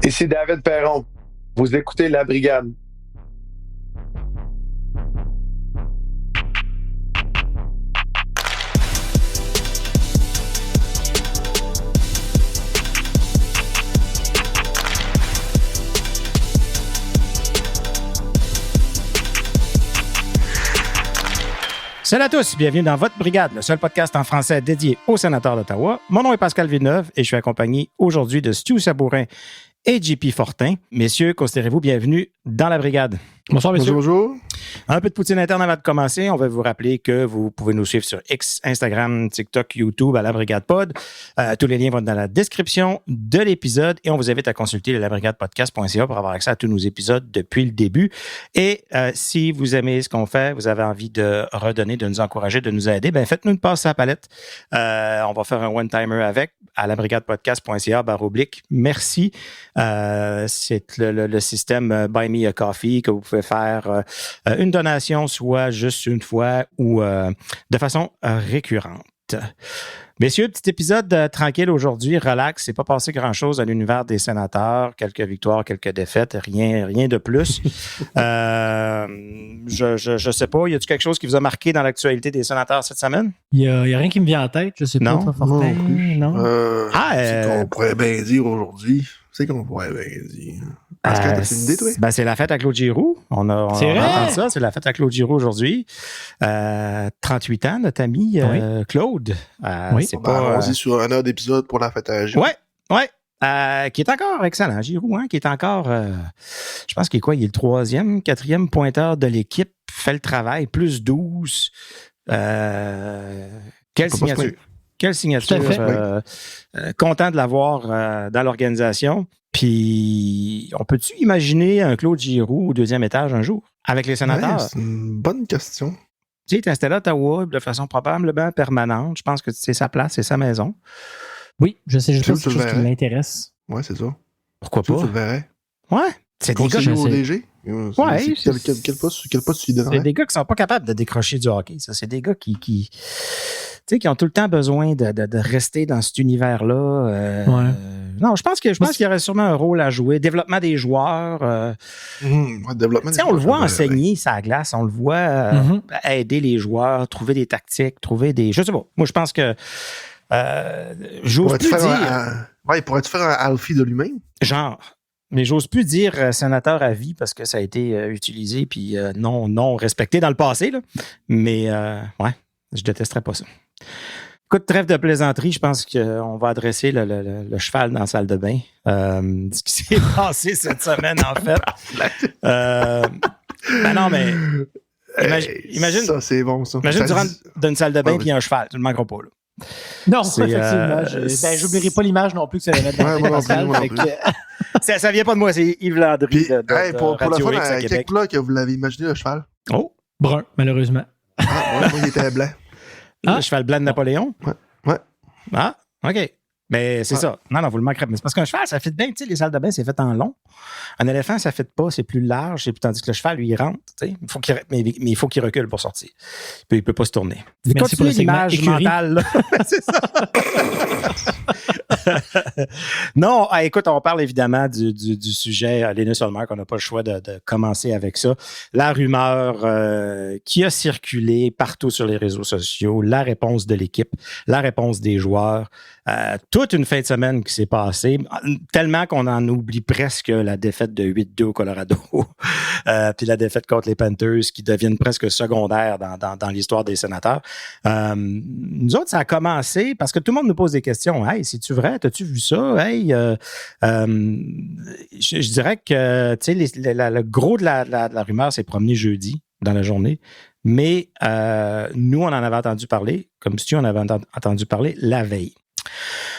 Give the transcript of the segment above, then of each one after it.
Ici David Perron. Vous écoutez La Brigade. Salut à tous, bienvenue dans votre Brigade, le seul podcast en français dédié aux sénateurs d'Ottawa. Mon nom est Pascal Villeneuve et je suis accompagné aujourd'hui de Stu Sabourin et JP Fortin. Messieurs, considérez-vous bienvenue dans la Brigade. Bonsoir, messieurs. Bonjour. Un peu de poutine interne avant de commencer. On va vous rappeler que vous pouvez nous suivre sur X, Instagram, TikTok, YouTube à La Brigade Pod. Tous les liens vont dans la description de l'épisode et on vous invite à consulter le labrigadepodcast.ca pour avoir accès à tous nos épisodes depuis le début. Et si vous aimez ce qu'on fait, vous avez envie de redonner, de nous encourager, de nous aider, faites-nous une passe à la palette. On va faire un one-timer avec à labrigadepodcast.ca/merci. C'est le système Buy Me a Coffee que vous pouvez faire une donation, soit juste une fois ou de façon récurrente. Messieurs, petit épisode tranquille aujourd'hui, relax. C'est pas passé grand-chose à l'univers des sénateurs. Quelques victoires, quelques défaites, rien de plus. Je sais pas, y a-t-il quelque chose qui vous a marqué dans l'actualité des sénateurs cette semaine? Il y a rien qui me vient en tête, je sais Non. pas, toi, Fortin. Non. C'est qu'on pourrait bien dire aujourd'hui. C'est qu'on pourrait bien dire. Pascal, t'as une idée, toi? C'est la fête à Claude Giroux. On C'est vrai? entend ça, c'est la fête à Claude Giroux aujourd'hui. 38 ans, notre ami Claude. Oui. C'est pas... Allons-y sur un heure d'épisode pour la fête à Giroux. Ouais. Qui est encore excellent, Giroux, qui est encore, je pense qu'il est quoi? Il est le 3e, 4e pointeur de l'équipe, fait le travail, plus 12. Quelle signature! Quelle signature! Content de l'avoir dans l'organisation. Puis, on peut-tu imaginer un Claude Giroux au 2e étage un jour, avec les sénateurs? Ouais, c'est une bonne question. Tu sais, il est installé à Ottawa de façon probablement permanente. Je pense que c'est sa place, c'est sa maison. Oui, je sais juste pas Tu si c'est quelque chose qui m'intéresse. Ouais, c'est ça. Pourquoi Tu pas? le verrais. Ouais. C'est des gars, Conseiller au DG. Ouais, Quel poste tu lui c'est donnerais? des gars qui sont pas capables de décrocher du hockey. Ça, c'est des gars qui ont tout le temps besoin de rester dans cet univers-là. Non, je pense qu'il y aurait sûrement un rôle à jouer. Développement des joueurs. Développement des On le voit joueurs, enseigner sa glace. On le voit aider les joueurs, trouver des tactiques, trouver des... Je sais pas. Moi, je pense que j'ose plus dire... il pourrait-tu faire un Alfie de lui-même? Genre... Mais j'ose plus dire sénateur à vie parce que ça a été utilisé puis non respecté dans le passé. Là. Mais je détesterais pas ça. Écoute, trêve de plaisanterie, je pense qu'on va adresser le cheval dans la salle de bain. Ce qui s'est passé cette semaine, en fait. Non, mais imagine... Ça, c'est bon, ça. Imagine tu rentres dans une salle de bain et il y a un cheval. Tu ne le manqueras pas, là. Non, C'est, effectivement. J'oublierai pas l'image non plus que ça allait mettre dans le Pascal. Ça vient pas de moi, c'est Yves Landry. Puis, pour la Radio fois, X à à Québec. quelque plat que vous l'avez imaginé, le cheval? Oh! Brun, malheureusement. Moi, il était blanc. Le cheval blanc de Napoléon? Ouais. Ah, OK. Mais c'est ça. Non, vous le manquerez. Mais c'est parce qu'un cheval, ça fit bien. Tu sais, les salles de bain, c'est fait en long. Un éléphant, ça ne fit pas. C'est plus large. Tandis que le cheval, lui, il rentre. Tu sais. Mais il faut qu'il recule pour sortir. Puis, il ne peut pas se tourner. Merci pour le segment l'image écurie. mentale. Là. C'est ça. Non, écoute, on parle évidemment du sujet Linus Ullmark. On n'a pas le choix de commencer avec ça. La rumeur qui a circulé partout sur les réseaux sociaux, la réponse de l'équipe, la réponse des joueurs. Toute une fin de semaine qui s'est passée, tellement qu'on en oublie presque la défaite de 8-2 au Colorado, puis la défaite contre les Panthers qui deviennent presque secondaires dans l'histoire des sénateurs. Nous autres, ça a commencé parce que tout le monde nous pose des questions. « Hey, c'est-tu vrai? T'as-tu vu ça? Hey, je dirais que le gros de la rumeur s'est promené jeudi dans la journée. Mais nous, on en avait entendu parler, comme si on avait entendu parler la veille.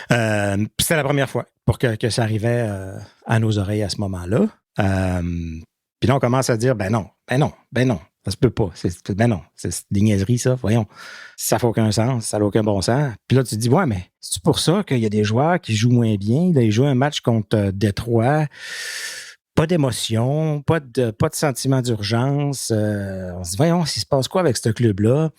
C'était la première fois pour que ça arrivait à nos oreilles à ce moment-là. Puis là, on commence à dire, ben non, ça se peut pas. C'est des niaiseries, ça, voyons. Ça fait aucun sens, ça n'a aucun bon sens. Puis là, tu te dis, ouais, mais c'est pour ça qu'il y a des joueurs qui jouent moins bien. Là, ils jouent un match contre Détroit. Pas d'émotion, pas de sentiment d'urgence. On se dit, voyons, s'il se passe quoi avec ce club-là?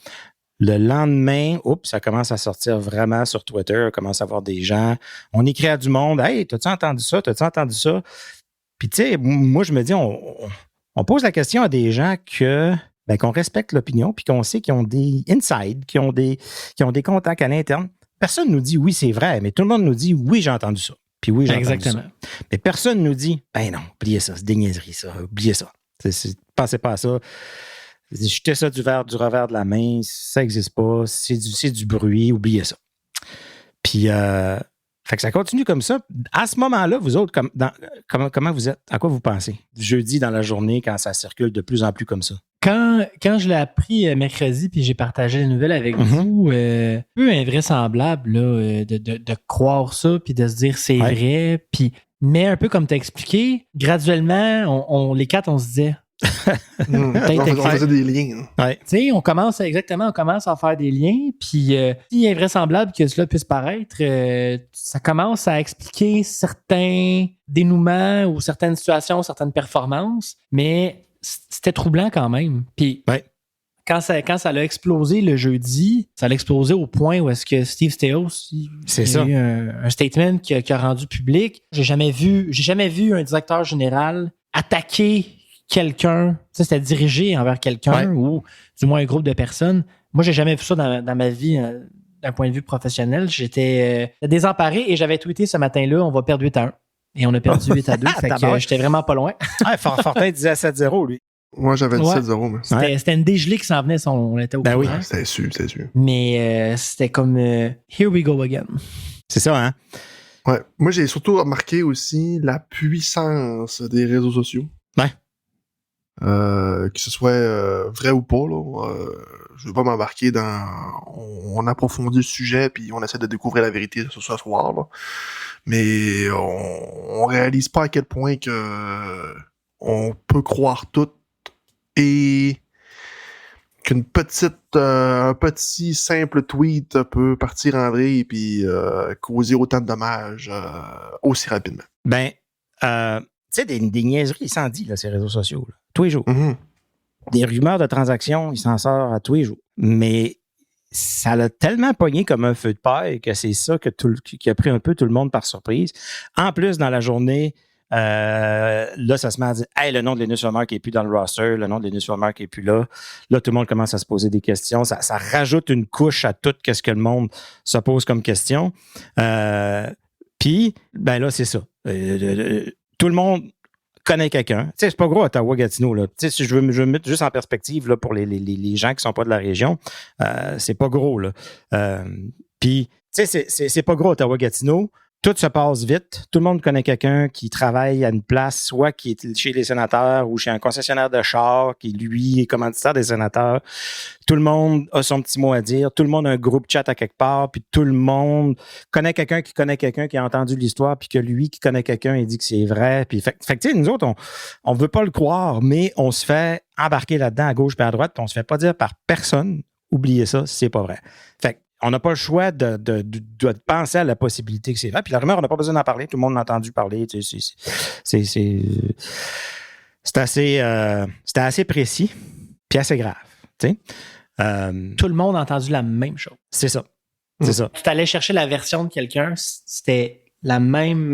Le lendemain, ça commence à sortir vraiment sur Twitter, on commence à voir des gens. On écrit à du monde, « Hey, t'as-tu entendu ça? T'as-tu entendu ça? » Puis, tu sais, moi, je me dis, on pose la question à des gens qu'on respecte l'opinion, puis qu'on sait qu'ils ont des insides, qui ont des contacts à l'interne. Personne nous dit, oui, c'est vrai, mais tout le monde nous dit, oui, j'ai entendu ça. Puis oui, j'ai entendu ça. Mais personne nous dit, ben non, oubliez ça, c'est des niaiseries, ça, oubliez ça. Pensez pas à ça. Jetez ça du revers de la main, ça n'existe pas, c'est du bruit, oubliez ça. Puis, fait que ça continue comme ça. À ce moment-là, vous autres, comment vous êtes? À quoi vous pensez? Jeudi dans la journée, quand ça circule de plus en plus comme ça? Quand je l'ai appris mercredi, puis j'ai partagé les nouvelles avec vous, un peu invraisemblable là, de croire ça, puis de se dire c'est vrai. Puis, mais un peu comme tu as expliqué, graduellement, les quatre, on se disait... on faisait des liens. Tu sais, on commence à faire des liens, puis si invraisemblable que cela puisse paraître, ça commence à expliquer certains dénouements ou certaines situations, certaines performances, mais c'était troublant quand même. Puis quand ça a explosé le jeudi, ça a explosé au point où est-ce que Steve Staios a eu un statement qui a rendu public. J'ai jamais vu un directeur général attaquer quelqu'un, c'était dirigé envers quelqu'un ou du moins un groupe de personnes. Moi, j'ai jamais vu ça dans ma vie d'un point de vue professionnel. J'étais désemparé et j'avais tweeté ce matin-là, on va perdre 8-1. Et on a perdu 8-2, fait que j'étais vraiment pas loin. Fortin disait 7-0, lui. Moi, j'avais dit 7-0. Mais... C'était une dégelée qui s'en venait, on était au courant. Oui. C'était sûr. Mais c'était comme here we go again. C'est ça, hein? Ouais. Moi, j'ai surtout remarqué aussi la puissance des réseaux sociaux. Ouais. Que ce soit vrai ou pas, là, je veux pas m'embarquer dans... On approfondit le sujet, puis on essaie de découvrir la vérité ce soir, là. Mais on réalise pas à quel point que on peut croire tout et qu'un petit simple tweet peut partir en vrille puis causer autant de dommages aussi rapidement. Ben, tu sais, des niaiseries, il s'en dit, là, ces réseaux sociaux, là, tous les jours. Mm-hmm. Des rumeurs de transactions, il s'en sort à tous les jours. Mais ça l'a tellement pogné comme un feu de paille que c'est ça qui a pris un peu tout le monde par surprise. En plus, dans la journée, là, ça se met à dire « Hey, le nom de Linus Ullmark n'est plus dans le roster, le nom de Linus Ullmark n'est plus là. » Là, tout le monde commence à se poser des questions. Ça rajoute une couche à tout ce que le monde se pose comme question. Puis, ben là, c'est ça. Tout le monde connaît quelqu'un. Tu sais, c'est pas gros Ottawa-Gatineau, là. Tu sais, si je veux me mettre juste en perspective, là, pour les gens qui sont pas de la région, c'est pas gros, là. Puis, tu sais, c'est pas gros Ottawa-Gatineau. Tout se passe vite. Tout le monde connaît quelqu'un qui travaille à une place, soit qui est chez les sénateurs ou chez un concessionnaire de chars qui, lui, est commanditaire des sénateurs. Tout le monde a son petit mot à dire. Tout le monde a un groupe chat à quelque part. Puis tout le monde connaît quelqu'un qui a entendu l'histoire puis que lui qui connaît quelqu'un, il dit que c'est vrai. Puis fait que, tu sais, nous autres, on veut pas le croire, mais on se fait embarquer là-dedans à gauche et à droite puis on se fait pas dire par personne, oubliez ça, c'est pas vrai. Fait que, on n'a pas le choix de penser à la possibilité que c'est vrai. Puis la rumeur, on n'a pas besoin d'en parler. Tout le monde a entendu parler. C'était assez précis puis assez grave. Tout le monde a entendu la même chose. C'est ça. C'est ça. Tu allais chercher la version de quelqu'un, c'était la même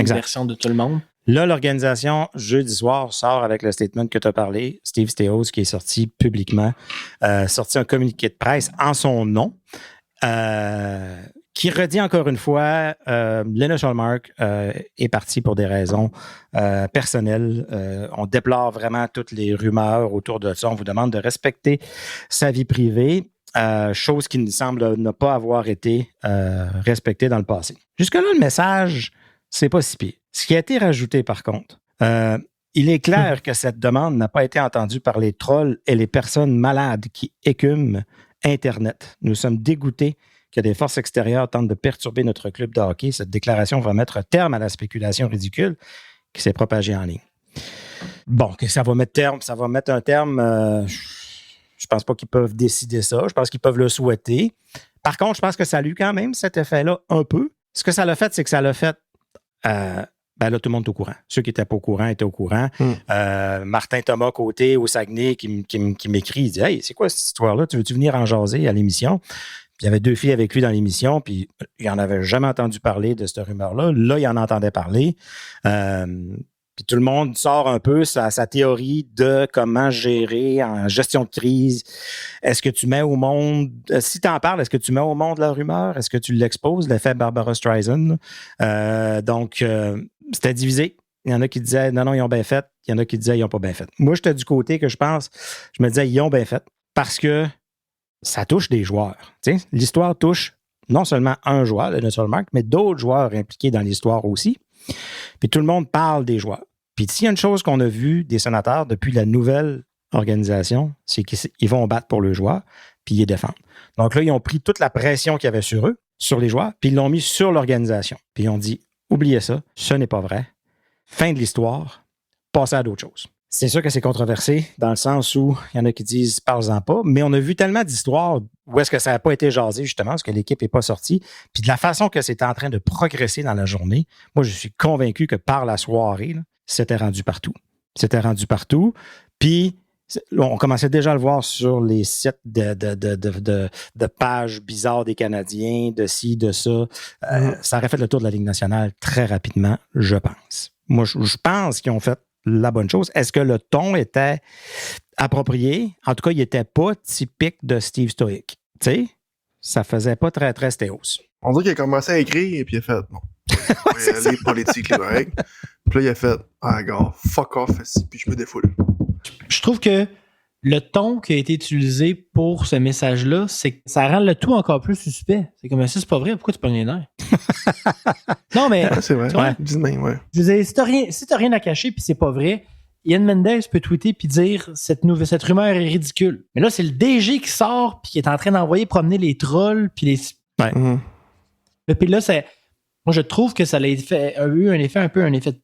version de tout le monde. Là, l'organisation, jeudi soir, sort avec le statement que tu as parlé, Steve Staios, qui est sorti publiquement, sorti un communiqué de presse en son nom, qui redit encore une fois, Linus Ullmark est parti pour des raisons personnelles. On déplore vraiment toutes les rumeurs autour de ça. On vous demande de respecter sa vie privée, chose qui nous semble ne pas avoir été respectée dans le passé. Jusque-là, le message, c'est pas si pire. Ce qui a été rajouté, par contre, il est clair que cette demande n'a pas été entendue par les trolls et les personnes malades qui écument Internet. Nous sommes dégoûtés que des forces extérieures tentent de perturber notre club de hockey. Cette déclaration va mettre terme à la spéculation ridicule qui s'est propagée en ligne. Bon, que ça va mettre un terme. Je pense pas qu'ils peuvent décider ça. Je pense qu'ils peuvent le souhaiter. Par contre, je pense que ça a eu quand même cet effet-là un peu. Ce que ça l'a fait, c'est que ça l'a fait Ben là, tout le monde est au courant. Ceux qui n'étaient pas au courant étaient au courant. Martin Thomas Côté au Saguenay qui m'écrit, il dit « Hey, c'est quoi cette histoire-là? Tu veux-tu venir en jaser à l'émission? » Puis il y avait 2 filles avec lui dans l'émission, puis il n'en avait jamais entendu parler de cette rumeur-là. Là, il en entendait parler. Puis tout le monde sort un peu sa théorie de comment gérer en gestion de crise. Est-ce que tu mets au monde, si tu en parles, est-ce que tu mets au monde la rumeur? Est-ce que tu l'exposes, l'effet Barbara Streisand? Donc, c'était divisé. Il y en a qui disaient non, ils ont bien fait. Il y en a qui disaient ils n'ont pas bien fait. Moi, j'étais du côté que je me disais ils ont bien fait parce que ça touche des joueurs. Tu sais, l'histoire touche non seulement un joueur, le Linus Ullmark, mais d'autres joueurs impliqués dans l'histoire aussi. Puis tout le monde parle des joueurs. Puis s'il y a une chose qu'on a vue des Sénateurs depuis la nouvelle organisation, c'est qu'ils vont battre pour le joueur, puis ils les défendent. Donc là, ils ont pris toute la pression qu'il y avait sur eux, sur les joueurs, puis ils l'ont mis sur l'organisation. Puis ils ont dit, oubliez ça, ce n'est pas vrai. Fin de l'histoire, passez à d'autres choses. C'est sûr que c'est controversé, dans le sens où il y en a qui disent « parle-en pas », mais on a vu tellement d'histoires où est-ce que ça n'a pas été jasé, justement, parce que l'équipe n'est pas sortie. Puis de la façon que c'était en train de progresser dans la journée, moi, je suis convaincu que par la soirée, là, c'était rendu partout. C'était rendu partout. Puis on commençait déjà à le voir sur les sites de pages bizarres des Canadiens, de ci, de ça. Ça aurait fait le tour de la Ligue nationale très rapidement, je pense. Moi, je pense qu'ils ont fait la bonne chose. Est-ce que le ton était approprié? En tout cas, il n'était pas typique de Steve Stoic. Tu sais, ça faisait pas très, très stéos. On dirait qu'il a commencé à écrire et puis il a fait bon. Les politiques, les corrects. Puis là, il a fait gars, fuck off, puis je me défoule. Je trouve que le ton qui a été utilisé pour ce message-là, c'est que ça rend le tout encore plus suspect. C'est comme si c'est pas vrai, pourquoi tu pognes les nerfs? Non, mais. Ouais, c'est vrai. Ouais. Dis-moi, ouais. Je veux dire, si t'as rien à cacher puis c'est pas vrai, Ian Mendes peut tweeter puis dire cette rumeur est ridicule. Mais là, c'est le DG qui sort puis qui est en train d'envoyer promener les trolls puis les. Ouais. Puis là, c'est. Moi, je trouve que ça a eu un effet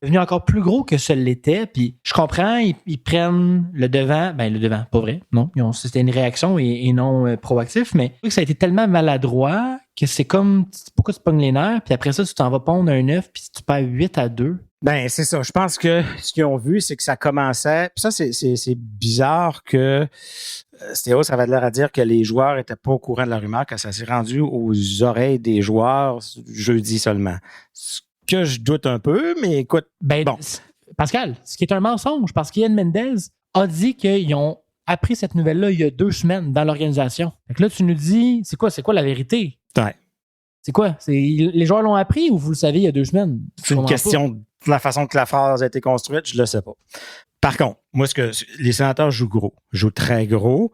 devenu encore plus gros que ce l'était. Puis je comprends, ils prennent le devant. Ben, le devant, pas vrai. Non, c'était une réaction et non proactif. Mais je trouve que ça a été tellement maladroit que c'est comme pourquoi tu pognes les nerfs, puis après ça, tu t'en vas pondre un 9, puis tu perds 8-2. Ben, c'est ça. Je pense que ce qu'ils ont vu, c'est que ça commençait. Puis ça, c'est bizarre que Stéos avait l'air à dire que les joueurs n'étaient pas au courant de la rumeur, que ça s'est rendu aux oreilles des joueurs jeudi seulement. Ce que je doute un peu, mais écoute. Ben, bon. Pascal, ce qui est un mensonge, parce qu'Ian Mendes a dit qu'ils ont appris cette nouvelle-là il y a 2 semaines dans l'organisation. Fait que là, tu nous dis, c'est quoi la vérité? Ouais. C'est quoi? Les joueurs l'ont appris ou vous le savez il y a 2 semaines? C'est une question de la façon que la phrase a été construite, je le sais pas. Par contre, moi, les Sénateurs jouent gros. Jouent très gros,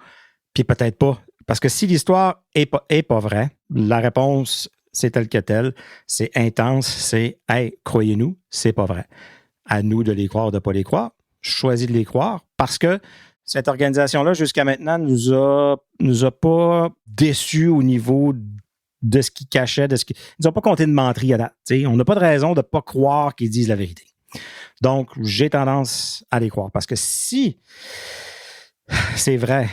puis peut-être pas. Parce que si l'histoire est pas vraie, la réponse, c'est telle que telle. C'est intense, c'est « Hey, croyez-nous, c'est pas vrai. » À nous de les croire ou de pas les croire. Je choisis de les croire parce que cette organisation-là, jusqu'à maintenant, nous a pas déçus au niveau de ce qu'ils cachaient, ils n'ont pas compté de menterie à date. T'sais. On n'a pas de raison de ne pas croire qu'ils disent la vérité. Donc, j'ai tendance à les croire. Parce que si c'est vrai,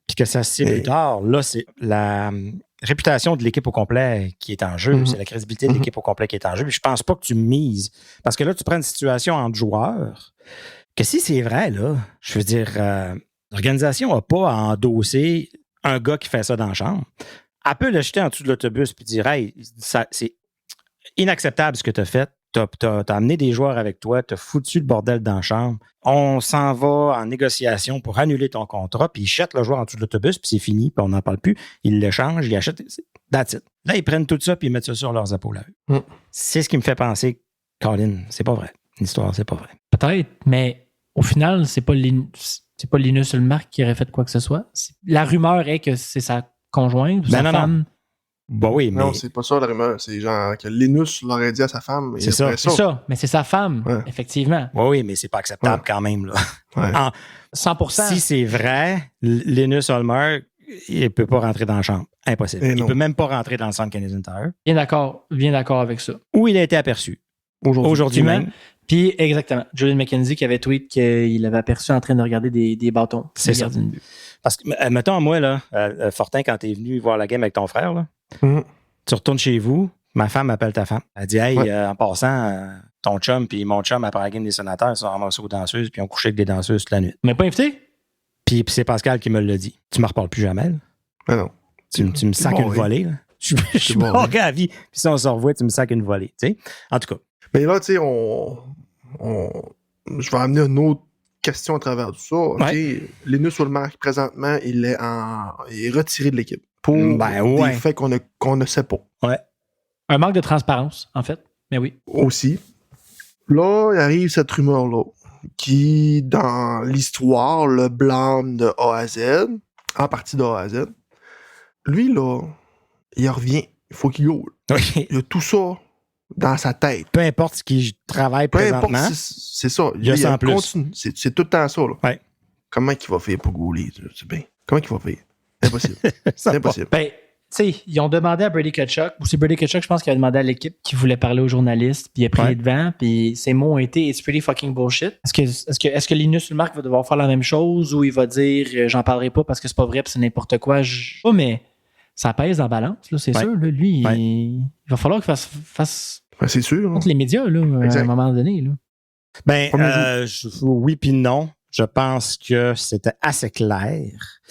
puis que ça se sait plus tard, là, c'est la réputation de l'équipe au complet qui est en jeu. C'est la crédibilité de l'équipe au complet qui est en jeu. Puis je pense pas que tu mises. Parce que là, tu prends une situation entre joueurs que si c'est vrai, là, je veux dire, l'organisation n'a pas à endosser un gars qui fait ça dans la chambre. Elle peut le jeter en dessous de l'autobus puis dire « Hey, c'est inacceptable ce que tu as fait. T'as amené des joueurs avec toi, t'as foutu le bordel dans la chambre. On s'en va en négociation pour annuler ton contrat, puis ils jettent le joueur en dessous de l'autobus, puis c'est fini, puis on n'en parle plus. Ils l'échangent, ils achètent. That's it. Là, ils prennent tout ça, puis ils mettent ça sur leurs épaules à eux. C'est ce qui me fait penser, Colin, c'est pas vrai. L'histoire, c'est pas vrai. Peut-être, mais au final, c'est pas Linus Ullmark qui aurait fait quoi que ce soit. La rumeur est que c'est sa conjointe ou sa femme. Non. Bah oui, mais... Non, c'est pas ça la rumeur. C'est genre que Linus l'aurait dit à sa femme. C'est ça. C'est ça, mais c'est sa femme, effectivement. Oui, mais c'est pas acceptable quand même. Là. Ouais. 100%. Si c'est vrai, Linus Ullmark, il peut pas rentrer dans la chambre. Impossible. Il peut même pas rentrer dans le centre Canadian Tire. Bien d'accord avec ça. Où il a été aperçu. Aujourd'hui même. Puis, exactement. Julian McKenzie qui avait tweet qu'il avait aperçu en train de regarder des bâtons. C'est ça. Parce que, mettons, moi, là, Fortin, quand t'es venu voir la game avec ton frère, là, tu retournes chez vous, ma femme appelle ta femme. Elle dit « Hey, en passant, ton chum puis mon chum, après la game des sénateurs, ils sont ramassés aux danseuses puis ils ont couché avec des danseuses toute la nuit. Mais pas invité? Puis c'est Pascal qui me l'a dit. Tu me reparles plus jamais, là. Mais non. Tu me sacs une volée, là. Je suis bon, bon gars à vie. Puis si on se revoit, tu me sacs une volée, tu sais. En tout cas. Mais là, tu sais, je vais amener une autre question à travers tout ça. Okay? Linus Ullmark, présentement, il est retiré de l'équipe. Pour des faits qu'on ne sait pas. Ouais. Un manque de transparence, en fait. Mais oui. Aussi. Là, il arrive cette rumeur-là, qui, dans l'histoire, le blâme de A à Z, en partie de A à Z. Lui, là, il revient. Il faut qu'il goal. Okay. Il a tout ça dans sa tête. Peu importe ce qu'il travaille présentement. Peu importe, c'est ça. Il y a ça en plus. Continue. C'est tout le temps ça. Là. Ouais. Comment il va faire pour gauler? Tu sais bien. Comment il va faire? C'est impossible. C'est impossible. Ben, tu sais, ils ont demandé à Brady Tkachuk, ou c'est Brady Tkachuk, je pense, qui a demandé à l'équipe qui voulait parler aux journalistes, puis il a pris les devants, puis ses mots ont été « It's pretty fucking bullshit ». Est-ce que Linus Ullmark va devoir faire la même chose, ou il va dire « J'en parlerai pas parce que c'est pas vrai, puis c'est n'importe quoi ». Oh, mais ça pèse en balance, là, c'est sûr. Là, lui, il va falloir qu'il fasse c'est sûr. contre les médias là, à un moment donné. Là. Ben, oui puis non. Je pense que c'était assez clair.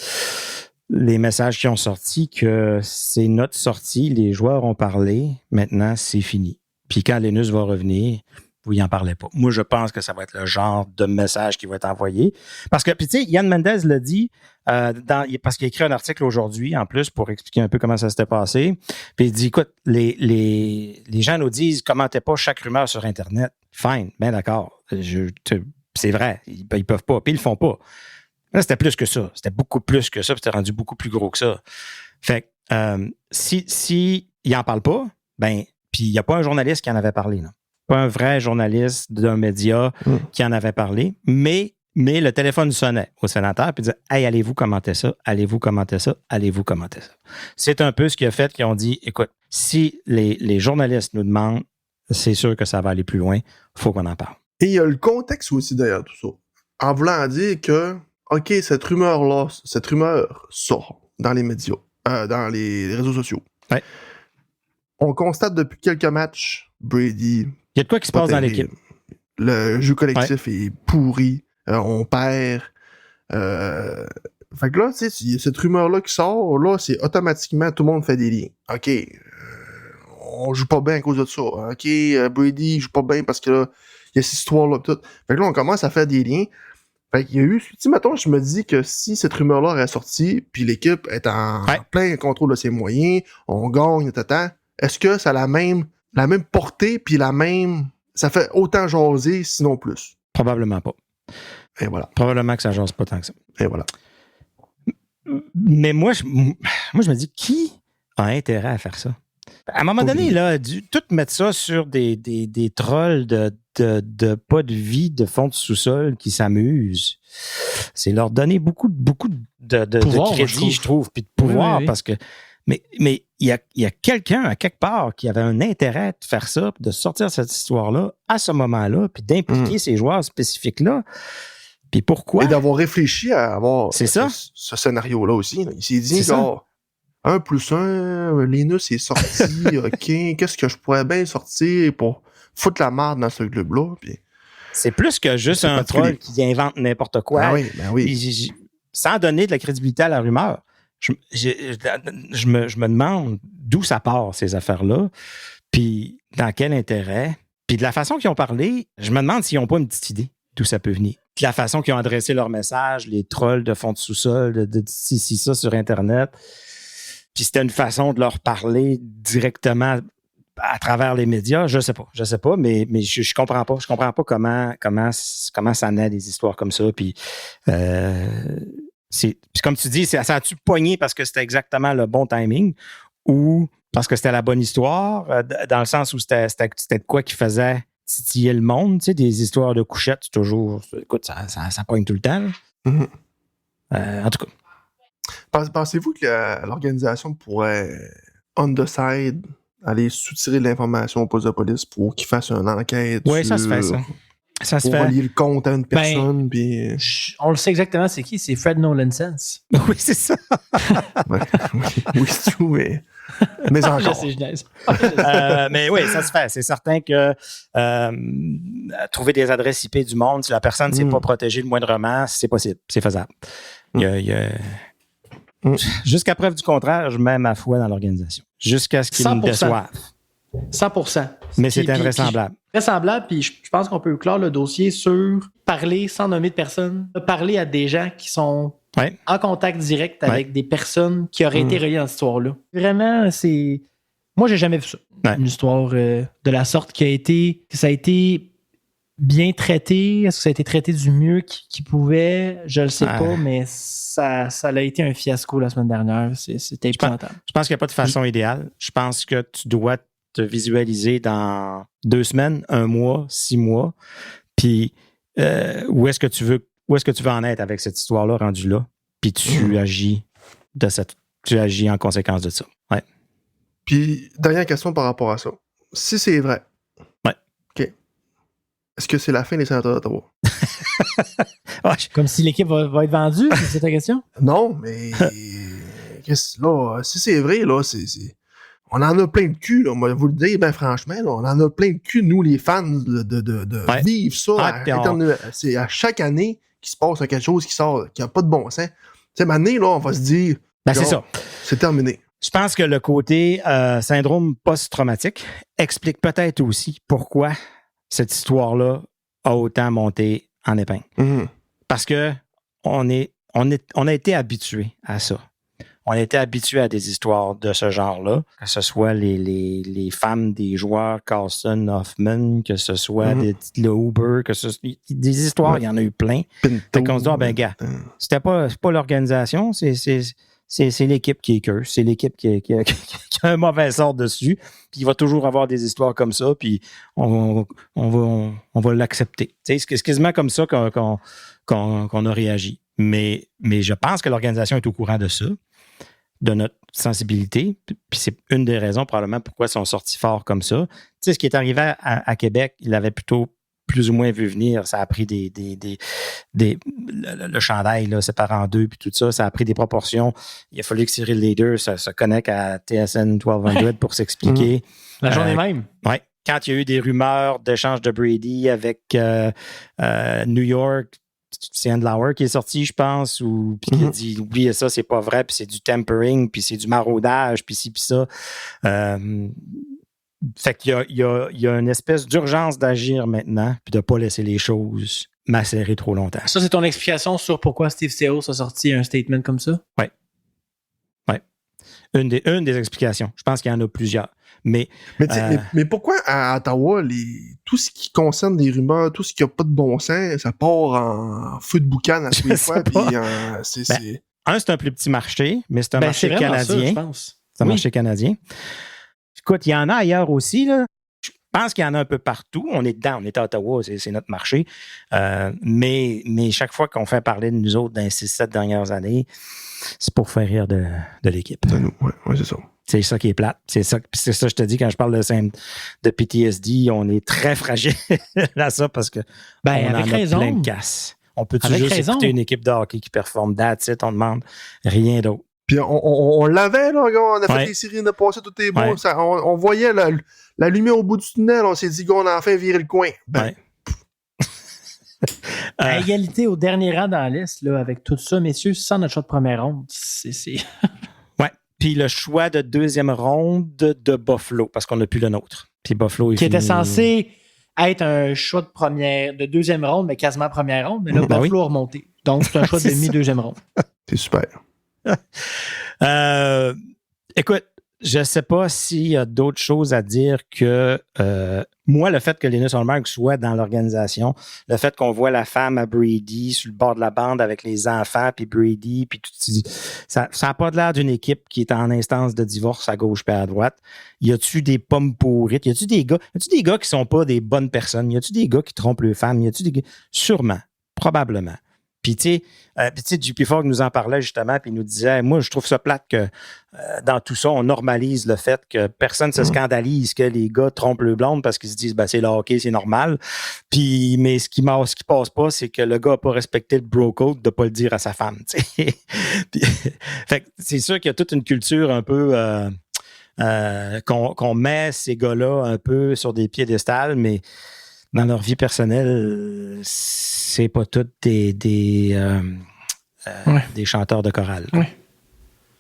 Les messages qui ont sorti, que c'est notre sortie, les joueurs ont parlé, maintenant c'est fini. Puis quand Linus va revenir, vous y en parlez pas. Moi, je pense que ça va être le genre de message qui va être envoyé. Parce que, puis tu sais, Yann Mendez l'a dit, parce qu'il a écrit un article aujourd'hui, en plus, pour expliquer un peu comment ça s'était passé. Puis il dit, écoute, les gens nous disent, commentez pas chaque rumeur sur Internet. Fine, bien d'accord. C'est vrai, ils peuvent pas, puis ils le font pas. Là, c'était plus que ça. C'était beaucoup plus que ça, puis c'était rendu beaucoup plus gros que ça. Fait que si il en parle pas, ben, puis il n'y a pas un journaliste qui en avait parlé, là. Pas un vrai journaliste d'un média qui en avait parlé, mais le téléphone sonnait au sénateur puis disait « Hey, allez-vous commenter ça? Allez-vous commenter ça? Allez-vous commenter ça? » C'est un peu ce qui a fait qu'ils ont dit « Écoute, si les journalistes nous demandent, c'est sûr que ça va aller plus loin, il faut qu'on en parle. » Et il y a le contexte aussi derrière tout ça. En voulant dire que, OK, cette rumeur sort dans les médias, dans les réseaux sociaux. Ouais. On constate depuis quelques matchs, Brady... Il y a de quoi qui se passe dans l'équipe. Le jeu collectif est pourri. On perd. Fait que là, tu sais, cette rumeur-là qui sort, là, c'est automatiquement, tout le monde fait des liens. OK, on joue pas bien à cause de ça. OK, Brady joue pas bien parce que là, il y a cette histoire-là tout. Fait que là, on commence à faire des liens. Fait qu'il y a eu, tu sais, mettons, je me dis que si cette rumeur-là aurait sorti, puis l'équipe est en plein contrôle de ses moyens, on gagne, est-ce que ça a la même portée, puis ça fait autant jaser, sinon plus? Probablement pas. Et voilà. Probablement que ça jase pas tant que ça. Et voilà. Mais moi, je me dis, qui a intérêt à faire ça? À un moment donné, là, tout mettre ça sur des trolls de pas de vie, de fond de sous-sol qui s'amusent, c'est leur donner beaucoup de pouvoir, crédit, je trouve, puis de pouvoir, oui. parce que mais il y a quelqu'un à quelque part qui avait un intérêt de faire ça, de sortir cette histoire-là à ce moment-là, puis d'impliquer ces joueurs spécifiques-là. Puis pourquoi? Et d'avoir réfléchi à avoir ce scénario-là aussi. Là. Il s'est dit, genre, 1+1, Linus est sorti, OK, qu'est-ce que je pourrais bien sortir pour foutre la merde dans ce club-là? Puis, c'est plus que juste un troll qui invente n'importe quoi. Ben oui. Sans donner de la crédibilité à la rumeur. Je me demande d'où ça part, ces affaires-là, puis dans quel intérêt. Puis de la façon qu'ils ont parlé, je me demande s'ils n'ont pas une petite idée d'où ça peut venir. De la façon qu'ils ont adressé leur message, les trolls de fond de sous-sol, de ça sur Internet. Puis c'était une façon de leur parler directement à travers les médias. Je sais pas, mais je comprends pas. Je comprends pas comment ça naît des histoires comme ça. Puis puis comme tu dis, ça a-tu pogné parce que c'était exactement le bon timing ou parce que c'était la bonne histoire, dans le sens où c'était de quoi qui faisait titiller le monde, tu sais, des histoires de couchettes, c'est toujours... Écoute, ça pogne tout le temps. En tout cas. Pensez-vous que l'organisation pourrait, on the side, aller soutirer de l'information au poste de police pour qu'ils fassent une enquête? Oui, ça se fait, ça. Ça se pour fait. relier le compte à une personne. Puis... On le sait exactement c'est qui, c'est Fred Nolan-Sense. Oui, c'est ça. Ouais, oui, c'est tout, mais encore. Je sais, je niaise. Mais oui, ça se fait. C'est certain que trouver des adresses IP du monde, si la personne ne s'est pas protégée le moindrement, c'est possible. C'est faisable. Jusqu'à preuve du contraire, je mets ma foi dans l'organisation. Jusqu'à ce qu'ils me 100%. déçoivent. 100%. Mais c'est invraisemblable. Vraisemblable, puis je pense qu'on peut clore le dossier sur parler sans nommer de personne, parler à des gens qui sont en contact direct avec des personnes qui auraient été reliées dans cette histoire-là. Vraiment, c'est... Moi, j'ai jamais vu ça. Une histoire de la sorte que ça a été bien traité. Est-ce que ça a été traité du mieux qu'il pouvait? Je le sais pas, mais ça a été un fiasco la semaine dernière. C'était épouvantable. Je pense qu'il n'y a pas de façon idéale. Je pense que tu dois te visualiser dans 2 semaines, 1 mois, 6 mois. Puis où est-ce que tu veux en être avec cette histoire-là rendue là? Puis tu agis en conséquence de ça. Ouais. Puis, dernière question par rapport à ça. Si c'est vrai, OK. Est-ce que c'est la fin des sénateurs d'Ottawa? Comme si l'équipe va être vendue, c'est ta question? Non, mais là, si c'est vrai, là, on en a plein de cul, là, on va vous le dire, ben franchement, là, on en a plein de cul, nous, les fans, de vivre ça. C'est à chaque année qu'il se passe quelque chose qui sort, qui n'a pas de bon sens. Tu sais, maintenant, là, on va se dire, c'est ça. C'est terminé. Je pense que le côté syndrome post-traumatique explique peut-être aussi pourquoi cette histoire-là a autant monté en épingle. Mm-hmm. Parce que on a été habitué à ça. On a été habitué à des histoires de ce genre-là, que ce soit les femmes des joueurs Carlson, Hoffman, que ce soit le Uber, des histoires, il y en a eu plein. Fait qu'on se dit, gars, c'est pas l'organisation, c'est l'équipe qui est queue, c'est l'équipe qui a un mauvais sort dessus, puis il va toujours avoir des histoires comme ça, puis on va l'accepter. C'est quasiment comme ça qu'on a réagi. Mais je pense que l'organisation est au courant de ça, de notre sensibilité, puis c'est une des raisons probablement pourquoi ils sont sortis forts comme ça. Tu sais, ce qui est arrivé à Québec, il avait plutôt plus ou moins vu venir. Ça a pris le chandail là, séparé en 2 puis tout ça, ça a pris des proportions. Il a fallu que Cyril Leader se connecte à TSN 1200 pour s'expliquer. La journée même. Oui. Quand il y a eu des rumeurs d'échange de Brady avec New York, c'est Andlauer qui est sorti, je pense, puis qui a dit oubliez ça, c'est pas vrai, puis c'est du tempering, puis c'est du maraudage, puis ci, puis ça. Fait qu'il y a une espèce d'urgence d'agir maintenant, puis de ne pas laisser les choses macérer trop longtemps. Ça, c'est ton explication sur pourquoi Steve Seals a sorti un statement comme ça? Oui. Une des explications. Je pense qu'il y en a plusieurs. Mais pourquoi à Ottawa, tout ce qui concerne des rumeurs, tout ce qui n'a pas de bon sens, ça part en feu de boucan à tous les fois? C'est un plus petit marché, mais c'est un marché canadien. Ça, je pense. C'est un marché canadien. Écoute, il y en a ailleurs aussi, là. Je pense qu'il y en a un peu partout. On est dedans, on est à Ottawa, c'est notre marché. Mais chaque fois qu'on fait parler de nous autres dans les 6-7 dernières années, c'est pour faire rire de l'équipe. Oui, c'est ça. C'est ça qui est plate. C'est ça, je te dis, quand je parle de PTSD, on est très fragile à ça parce que on en a plein de casse. On peut-tu juste écouter une équipe de hockey qui performe that's it, on demande rien d'autre. Puis on l'avait, là, on a fait des séries, on a passé tout est beau. Ça, on voyait la lumière au bout du tunnel, on s'est dit qu'on a enfin viré le coin. À égalité au dernier rang dans la liste, là, avec tout ça, messieurs, sans notre choix de première ronde, c'est... Ouais. Puis le choix de 2e ronde de Buffalo, parce qu'on n'a plus le nôtre. Puis Buffalo qui était censé être un choix de 2e ronde, mais quasiment première ronde, mais là, Buffalo a remonté. Donc, c'est un choix de mi-2e ronde. C'est super. Écoute, je ne sais pas s'il y a d'autres choses à dire que moi, le fait que Linus Ullmark soit dans l'organisation, le fait qu'on voit la femme à Brady sur le bord de la bande avec les enfants, puis Brady, puis tout ça n'a pas l'air d'une équipe qui est en instance de divorce à gauche et à droite. Y a-tu des pommes pourrites? Y a-tu des gars qui sont pas des bonnes personnes? Y a-tu des gars qui trompent leurs femmes? Y a-tu des gars? Sûrement, probablement. Puis, tu sais, JP Fogg nous en parlait justement, puis il nous disait, moi, je trouve ça plate que dans tout ça, on normalise le fait que personne ne se scandalise que les gars trompent le blonde parce qu'ils se disent, ben, c'est le hockey, c'est normal. Puis, mais ce qui passe pas, c'est que le gars n'a pas respecté le bro code de pas le dire à sa femme, tu sais. Puis, fait que c'est sûr qu'il y a toute une culture un peu qu'on met ces gars-là un peu sur des piédestals, mais dans leur vie personnelle, c'est pas tous des chanteurs de chorale. Ouais.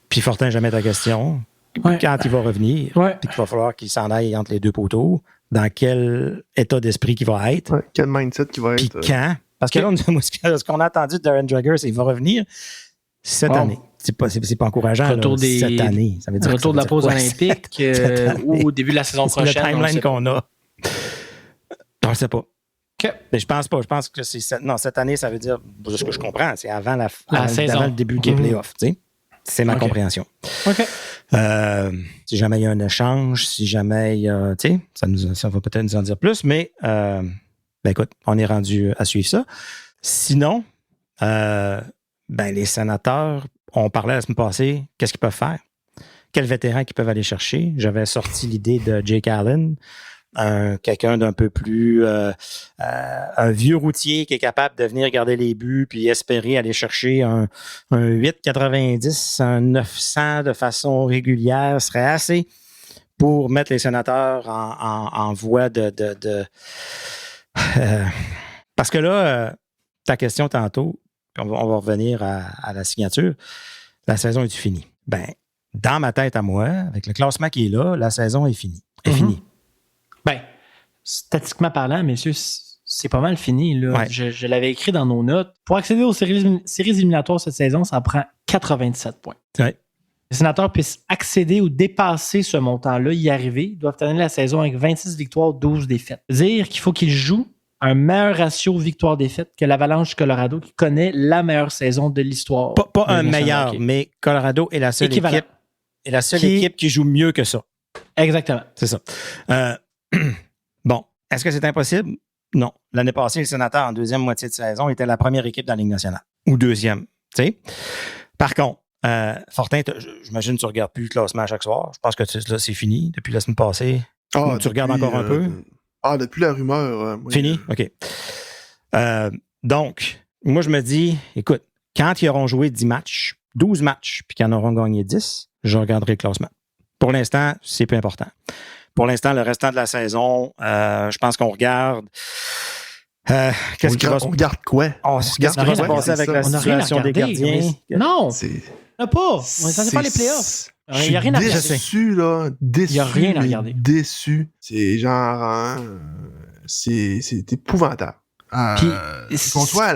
Puis Fortin, jamais ta question. Ouais. Quand il va revenir, Ouais. puis qu'il va falloir qu'il s'en aille entre les deux poteaux, dans quel état d'esprit qu'il va être, Ouais, quel mindset qui va puis être. quand. Parce que là, ce qu'on a entendu de Darren Dreger, c'est qu'il va revenir cette année. C'est pas encourageant. Retour là, des- cette année. Ça veut dire Retour de la pause olympique cette année. ou au début de la saison C'est le prochaine. on le timeline sait pas. qu'on a. On ne sait pas. OK. Mais je pense pas. Je pense que c'est cette année, ça veut dire, de ce que je comprends, c'est avant saison. avant le début des playoffs. Tu sais. C'est ma OK. compréhension. OK. Si jamais il y a un échange, si jamais il y a, tu sais, ça va peut-être nous en dire plus, mais ben écoute, on est rendu à suivre ça. Sinon, ben les Sénateurs, on parlait la semaine passée, qu'est-ce qu'ils peuvent faire? Quels vétérans qu'ils peuvent aller chercher? J'avais sorti l'idée de Jake Allen, quelqu'un d'un peu plus un vieux routier qui est capable de venir garder les buts puis espérer aller chercher un 8,90, un 900 de façon régulière serait assez pour mettre les Sénateurs en voie de parce que là, ta question tantôt, puis on va revenir à la signature, la saison est finie? Ben, dans ma tête à moi, avec le classement qui est là, la saison est finie. Est finie. Ben, statistiquement parlant, messieurs, c'est pas mal fini. Là. Ouais. Je l'avais écrit dans nos notes. Pour accéder aux séries éliminatoires cette saison, ça prend 97 points. Ouais. Les Sénateurs puissent accéder ou dépasser ce montant-là, y arriver. Ils doivent terminer la saison avec 26 victoires, 12 défaites. Dire qu'il faut qu'ils jouent un meilleur ratio victoire-défaite que l'Avalanche Colorado, qui connaît la meilleure saison de l'histoire. Pas de un la National meilleur, Hockey. mais Colorado est la seule Équivalent. équipe. Est la seule Qui- équipe qui joue mieux que ça. Exactement. C'est ça. Bon, est-ce que c'est impossible? Non. L'année passée, les Sénateurs, en deuxième moitié de saison, étaient la première équipe dans la Ligue nationale. Ou deuxième. Tu sais? Par contre, Fortin, j'imagine que tu ne regardes plus le classement à chaque soir. Je pense que là, c'est fini depuis la semaine passée. Ah, tu regardes encore un peu? Depuis la rumeur. Moi, Fini? OK. Donc, moi, je me dis, écoute, quand ils auront joué 10 matchs, 12 matchs, puis qu'ils en auront gagné 10, je regarderai le classement. Pour l'instant, c'est peu important. Pour l'instant, le restant de la saison, je pense qu'on regarde. Qu'est-ce qui va se on regarde quoi? Qu'est-ce qui va se rien à passer avec la On n'a rien à situation des regarder. gardiens? Non, C'est. on n'a pas. On est censé faire les playoffs. Il n'y a rien à Je regarder. suis déçu, là. Déçu. Il y a rien à mais regarder. Déçu. C'est genre. C'est épouvantable. Puis, Qu'on soit.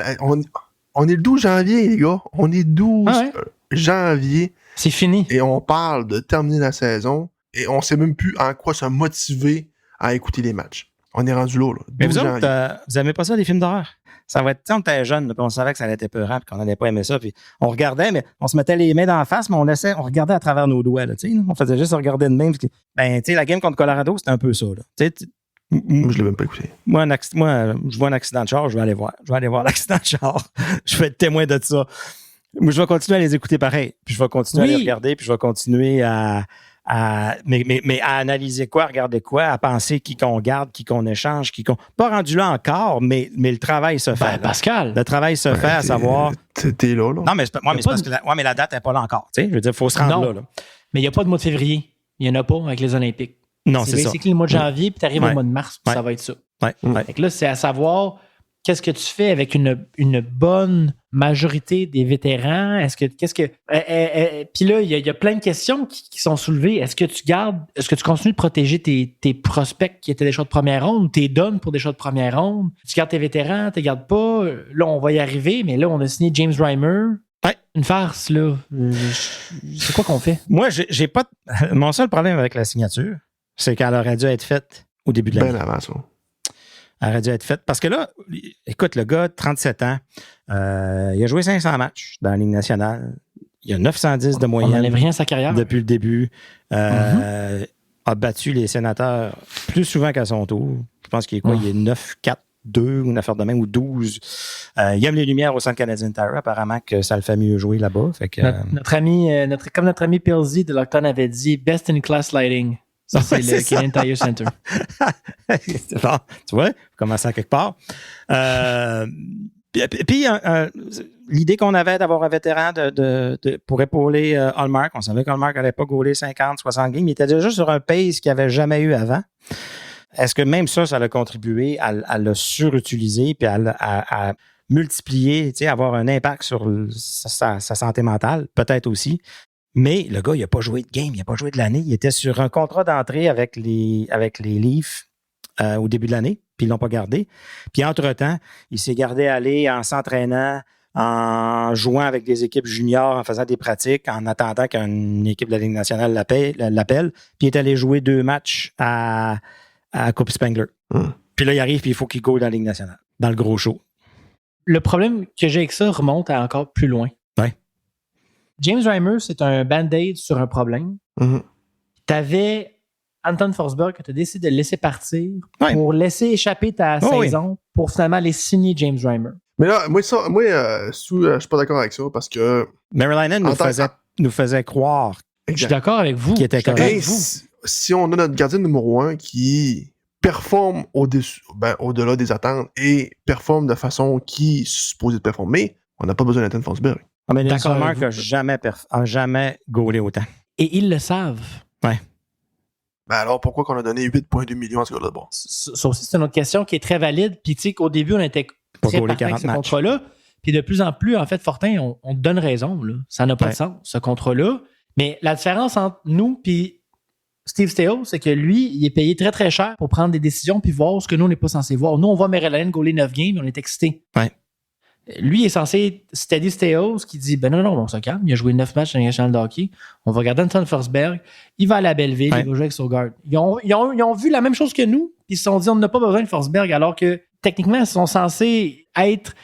On est le 12 janvier, les gars. On est 12 Ah ouais. janvier c'est fini. et on parle de terminer la saison et on sait même plus en quoi se motiver à écouter les matchs. On est rendu là. Mais 12 vous janvier. autres, vous n'aimez pas ça, des films d'horreur? Ça va être, tu sais, on était jeunes, puis on savait que ça allait être épeurant, puis qu'on n'allait pas aimer ça. Puis on regardait, mais on se mettait les mains dans la face, mais on regardait à travers nos doigts. Là, tu sais, on faisait juste regarder de même. Ben, tu sais, la game contre Colorado, c'était un peu ça. Là. Tu sais, Moi, je l'ai même pas écouté. moi, je vois un accident de char, je vais aller voir. Je vais aller voir l'accident de char. Je vais être témoin de ça. Moi, je vais continuer à les écouter pareil. Puis je vais continuer à les regarder, puis je vais continuer mais à analyser quoi, à regarder quoi, à penser qui qu'on garde, qui qu'on échange, pas rendu là encore, mais le travail se fait. Ben, là. Pascal. Le travail se fait à savoir. T'es là. Non, mais c'est parce que la date n'est pas là encore. Tu sais, je veux dire, il faut se rendre Non. là. Mais il n'y a pas de mois de février. Il n'y en a pas avec les Olympiques. Non, c'est ça. C'est le mois de janvier, puis tu arrives Ouais. au mois de mars, puis Ouais. ça va être ça. Ouais. Fait que là, c'est à savoir qu'est-ce que tu fais avec une bonne majorité des vétérans. Puis là, il y a plein de questions qui sont soulevées. Est-ce que tu continues de protéger tes prospects qui étaient des choix de première ronde, tes donnes pour des choix de première ronde? Tu gardes tes vétérans, tu les gardes pas? Là, on va y arriver, mais là, on a signé James Reimer. Ouais. Une farce, là. C'est quoi qu'on fait? Moi, j'ai pas. Mon seul problème avec la signature, c'est qu'elle aurait dû être faite au début de l'année. Ben avant ça. Elle aurait dû être faite. Parce que là, écoute, le gars, 37 ans, il a joué 500 matchs dans la Ligue nationale. Il a 910 de On moyenne n'enlève rien à sa carrière. depuis le début. A battu les Sénateurs plus souvent qu'à son tour. Je pense qu'il est quoi? Il est 9-4 2 ou une affaire de même, ou 12. Il aime les lumières au Centre Canadien Tire. Apparemment que ça le fait mieux jouer là-bas. Fait que, notre ami Pilsy de Lockton avait dit Best in Class Lighting. Ça, c'est le Canadian Tire Center. Bon, tu vois, commencer à quelque part. Puis, l'idée qu'on avait d'avoir un vétéran pour épauler Hallmark, on savait qu'Hallmark n'allait pas gauler 50, 60 games, il était déjà sur un pace qu'il n'avait jamais eu avant. Est-ce que même ça a contribué à le surutiliser puis à multiplier, avoir un impact sur sa santé mentale? Peut-être aussi. Mais le gars, il n'a pas joué de game, il n'a pas joué de l'année. Il était sur un contrat d'entrée avec les Leafs au début de l'année, puis ils ne l'ont pas gardé. Puis entre-temps, il s'est gardé aller en s'entraînant, en jouant avec des équipes juniors, en faisant des pratiques, en attendant qu'une équipe de la Ligue nationale l'appelle. Puis il est allé jouer 2 matchs à Coupe Spengler. Puis là, il arrive, puis il faut qu'il go dans la Ligue nationale, dans le gros show. Le problème que j'ai avec ça remonte à encore plus loin. Ouais. James Reimer, c'est un band-aid sur un problème. Tu avais Anton Forsberg que tu as décidé de laisser partir pour laisser échapper ta saison pour finalement aller signer James Reimer. Mais là, moi, je suis pas d'accord avec ça parce que. Maryland nous faisait croire. Je suis d'accord avec vous. Qui était correct. Si on a notre gardien numéro 1 qui performe au-delà des attentes et performe de façon qui est supposée de performer, on n'a pas besoin d'Anton Forsberg. Mais Nelson Mark n'a jamais gaulé autant. Et ils le savent. Ouais. Ben alors, pourquoi qu'on a donné 8,2 millions à ce gars-là? Bon. Ça aussi, c'est une autre question qui est très valide. Puis, tu sais, qu'au début, on était très partant avec ce contrat-là. Puis, de plus en plus, en fait, Fortin, on te donne raison. Là. Ça n'a pas de sens, ce contrat-là. Mais la différence entre nous et Steve Staios, c'est que lui, il est payé très, très cher pour prendre des décisions puis voir ce que nous, on n'est pas censé voir. Nous, on voit Maryland gauler 9 games et on est excités. Ouais. Lui, il est censé steady Staios qui dit non, on se calme. Il a joué 9 matchs dans la National de hockey. On va regarder Anton Forsberg. Il va à la Belleville. Il va jouer avec Saugaard. Ils ont vu la même chose que nous. Puis ils se sont dit on n'a pas besoin de Forsberg alors que techniquement, ils sont censés être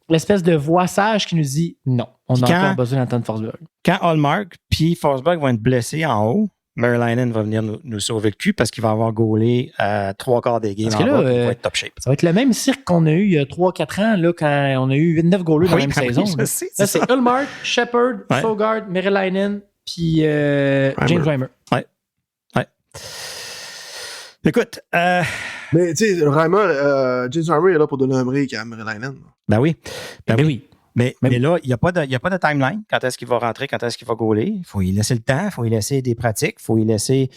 l'espèce de voix sage qui nous dit non, on a encore besoin d'Anton Forsberg. Quand Hallmark puis Forsberg vont être blessés en haut, Maryland va venir nous sauver le cul parce qu'il va avoir gaulé 3/4 des games en bas, il va être top shape. Ça va être le même cirque qu'on a eu il y a 3-4 ans là, quand on a eu 8-9 goalers dans la même saison. Là, c'est Hallmark, Shepard, Saugaard, Maryland puis James Reimer. Ouais. Écoute, mais tu sais, James Reimer est là pour donner un break à Maryland. Ben oui. Oui. Mais là, il n'y a pas de timeline. Quand est-ce qu'il va rentrer, quand est-ce qu'il va gauler? Il faut y laisser le temps, il faut y laisser des pratiques, il faut y laisser...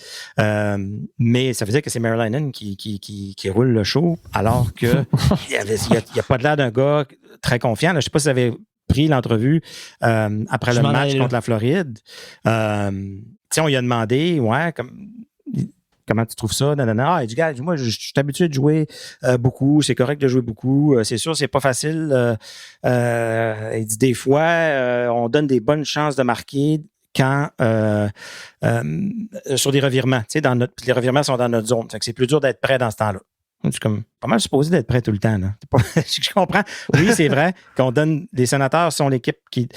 mais ça veut dire que c'est Maryland qui roule le show, alors qu'il n'y a pas de l'air d'un gars très confiant. Là, je ne sais pas si vous avez pris l'entrevue après le match contre la Floride. On lui a demandé, comment tu trouves ça? Il dit, gars, moi, je suis habitué de jouer beaucoup. C'est correct de jouer beaucoup. C'est sûr, c'est pas facile. Il dit, des fois, on donne des bonnes chances de marquer quand sur des revirements. Les revirements sont dans notre zone. C'est plus dur d'être prêt dans ce temps-là. Je suis comme pas mal supposé d'être prêt tout le temps. Là. Je comprends. Oui, c'est vrai qu'on donne... Les sénateurs sont l'équipe qui...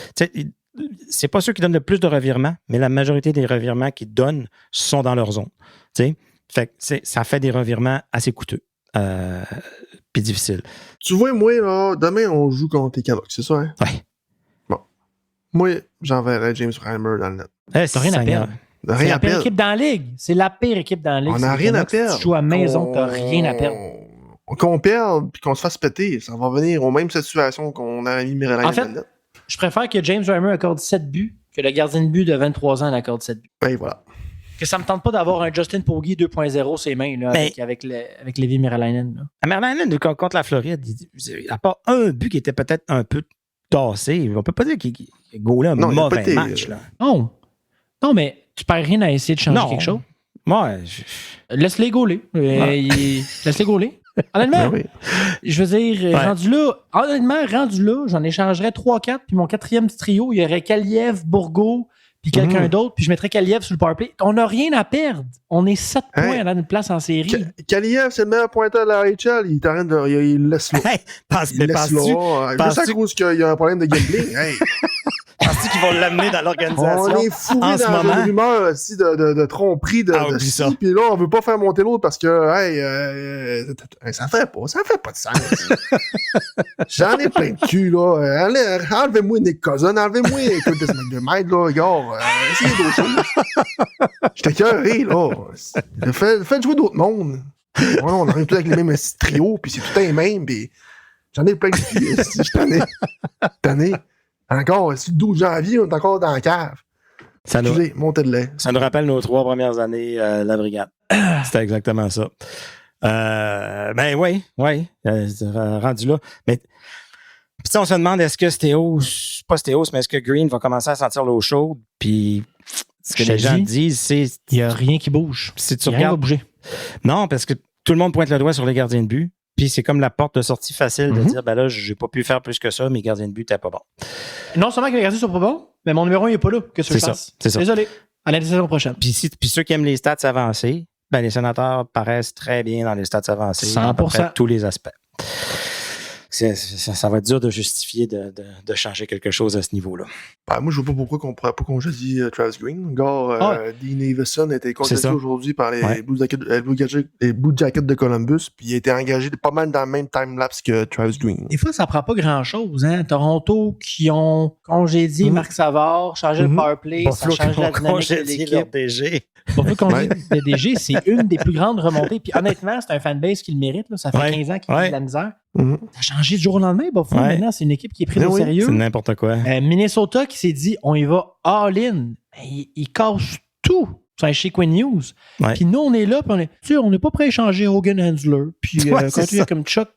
C'est pas ceux qui donnent le plus de revirements, mais la majorité des revirements qu'ils donnent sont dans leur zone. Fait que ça fait des revirements assez coûteux puis difficiles. Tu vois, moi, là, demain, on joue contre les Canucks, c'est ça, hein? Oui. Bon. Moi, j'enverrai James Reimer dans le net. T'as rien à perdre. C'est la pire équipe dans la Ligue. C'est la pire équipe dans la Ligue. On n'a rien à perdre. Si tu joues à la maison, t'as rien à perdre. Qu'on perde puis qu'on se fasse péter, ça va venir aux mêmes situations qu'on a mis Maryland dans le net. Je préfère que James Reimer accorde 7 buts que le gardien de but de 23 ans accorde 7 buts. Ben voilà. Que ça me tente pas d'avoir un Justin Pogge 2.0 ses mains là, avec Levi Maryland. À Maryland, contre la Floride, il n'a pas un but qui était peut-être un peu tassé. On peut pas dire qu'il gaulait un mauvais match. Là. Non, mais tu perds rien à essayer de changer quelque chose. Moi, laisse-les gauler. Laisse-les gauler. Honnêtement, je veux dire, rendu là, j'en échangerais 3-4, puis mon quatrième petit trio, il y aurait Kaliev, Bourgault, puis quelqu'un d'autre, puis je mettrais Kaliev sur le powerplay. On n'a rien à perdre. On est 7 points à une place en série. Kaliev, c'est le meilleur pointeur de la HL. Il est en train de... Il laisse là. Il laisse là. Juste à cause qu'il y a un problème de gambling. Penses-tu qu'ils vont l'amener dans l'organisation? On est fourré en ce dans moment? une rumeur aussi de tromperie de oublie ça. ci, puis là, on veut pas faire monter l'autre parce que ça fait pas de sens. J'en ai plein de cul, là. Enlevez-moi Nick Cousin, enlevez-moi Curtis McDermott, là, gars. Essayez d'autres choses. J'étais cœuré, là. Faites jouer d'autres mondes. Voilà, on arrive tous avec les mêmes trios, puis c'est tout un même, puis j'en ai plein de cul. Je suis tanné. Encore, c'est le 12 janvier, on est encore dans la cave. Excusez, montez de lait. Ça nous rappelle nos 3 premières années, la brigade. C'était exactement ça. Ben oui, rendu là. Mais puis on se demande, est-ce que Stéos, pas Stéos, mais est-ce que Green va commencer à sentir l'eau chaude? Puis ce que les gens disent, c'est... Il n'y a rien qui bouge. Si tu Rien regardes... va bouger. Non, parce que tout le monde pointe le doigt sur les gardiens de but. Puis c'est comme la porte de sortie facile de dire, ben là, j'ai pas pu faire plus que ça, mes gardiens de but n'étaient pas bons. Non seulement que les gardiens sont pas bons, mais mon numéro 1 n'est pas là. Qu'est-ce que je fasse? C'est ça. Désolé. À la saison prochaine. Puis ceux qui aiment les stats avancés, ben les sénateurs paraissent très bien dans les stats avancés. 100%. À peu près tous les aspects. Ça va être dur de justifier de changer quelque chose à ce niveau-là. Ben, moi, je vois pas pourquoi qu'on pourrait pas congédier Travis Green. Dean Avison a été congédié aujourd'hui par les Blue Jackets de Columbus, puis il a été engagé pas mal dans le même time-lapse que Travis Green. Des fois, ça prend pas grand-chose. Hein? Toronto qui ont congédié Marc Savard, changé le powerplay, ça change la dynamique de l'équipe. DG. Buffalo congédié le DG, c'est une des plus grandes remontées. Puis honnêtement, c'est un fanbase qui le mérite. Là. Ça fait 15 ans qu'il a de la misère. Ça a changé du jour au lendemain, Buffalo. Maintenant, c'est une équipe qui est prise au sérieux. C'est n'importe quoi. Minnesota qui s'est dit, on y va all-in. Il casse tout. C'est chez Quinn News. Puis nous, on est là, puis on n'est pas prêt à échanger Hogan Hansler. Puis quand il y a comme Chuck,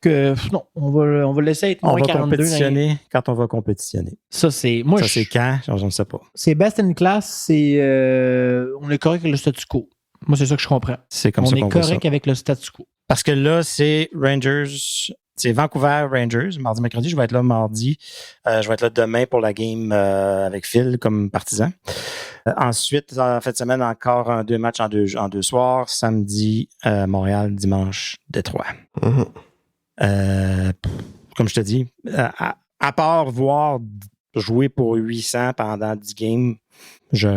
non, on va laisser être moins 42. On va compétitionner quand on va compétitionner. Ça, c'est... c'est quand? Je ne sais pas. C'est best in class, c'est... on est correct avec le statu quo. Moi, c'est ça que je comprends. C'est comme ça qu'on voit ça. On est correct avec le statu quo. Parce que là, c'est Rangers... C'est Vancouver Rangers, mardi, mercredi. Je vais être là mardi. Je vais être là demain pour la game avec Phil comme partisan. Ensuite, en fin de semaine, encore 2 matchs en deux soirs. Samedi, Montréal, dimanche, Détroit. Comme je te dis, à part voir jouer pour 800 pendant 10 games, je